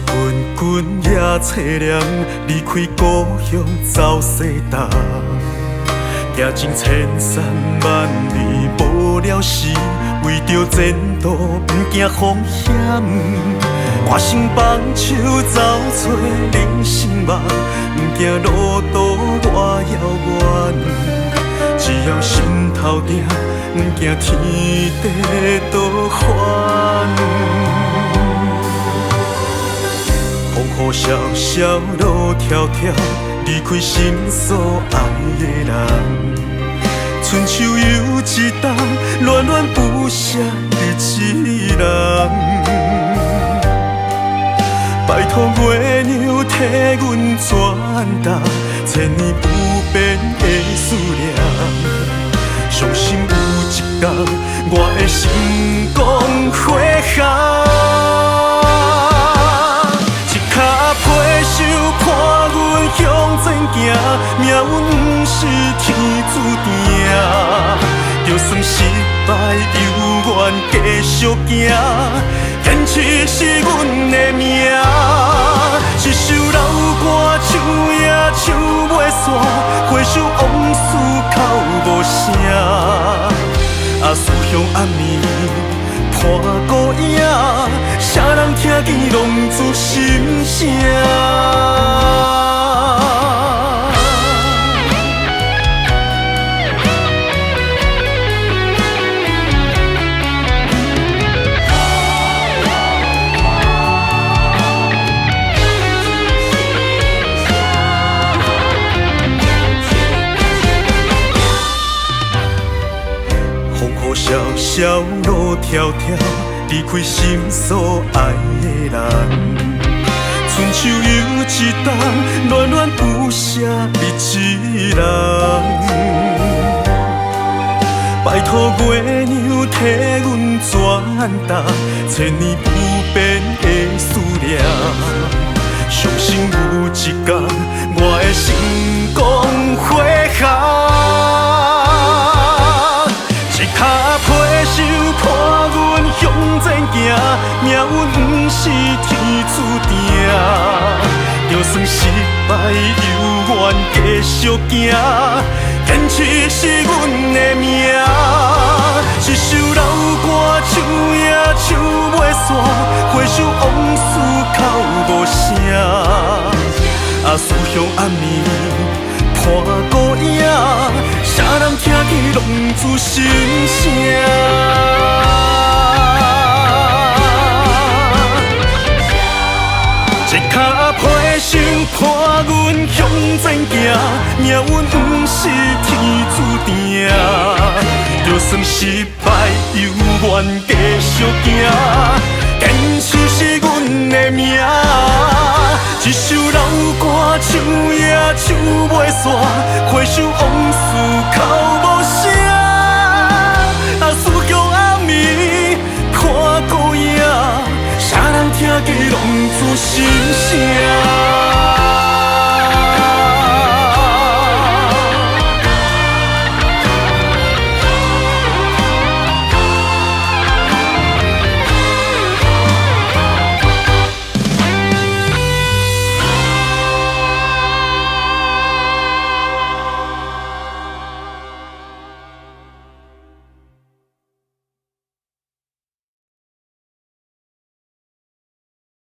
滚滚也凄凉，离开故乡走西东。行尽千山万里无了时，为着前途不惊风险。我心放手走找人生梦，不惊路途偌遥远。只要心头定，不惊天地倒翻。风雨萧萧路迢迢，离开心所爱的人。春秋又一冬，恋恋不舍你一人。拜托月娘替阮转达，千年不变的思念。相信有一天，我的心光会响。一脚皮箱看阮向前行，命运不是天注定。就算失败，犹原继续行。坚持是阮的命，一首老歌唱也唱袂煞，回首往事哭无声。思乡暗暝伴孤影，谁人听见拢自心声。萧萧路迢迢，离开心所爱的人。春秋又一冬，恋恋不舍你一人。拜托月娘替阮转达，千年不变的思念。相信有一天，我的心光会响。想看阮向前行，命运不是天注定。就算失败，犹原继续行。坚持是阮的命，一首老歌唱也唱袂煞，回首往事哭无声。思乡暗暝伴孤影，谁人听见拢自心声。一脚皮箱伴阮向前行，命运不是天注定。就算失败，犹原继续行。坚持是阮的命，一首老歌唱也唱袂煞，回首往事哭无声。思乡暗暝看孤影，谁人听见拢自心声。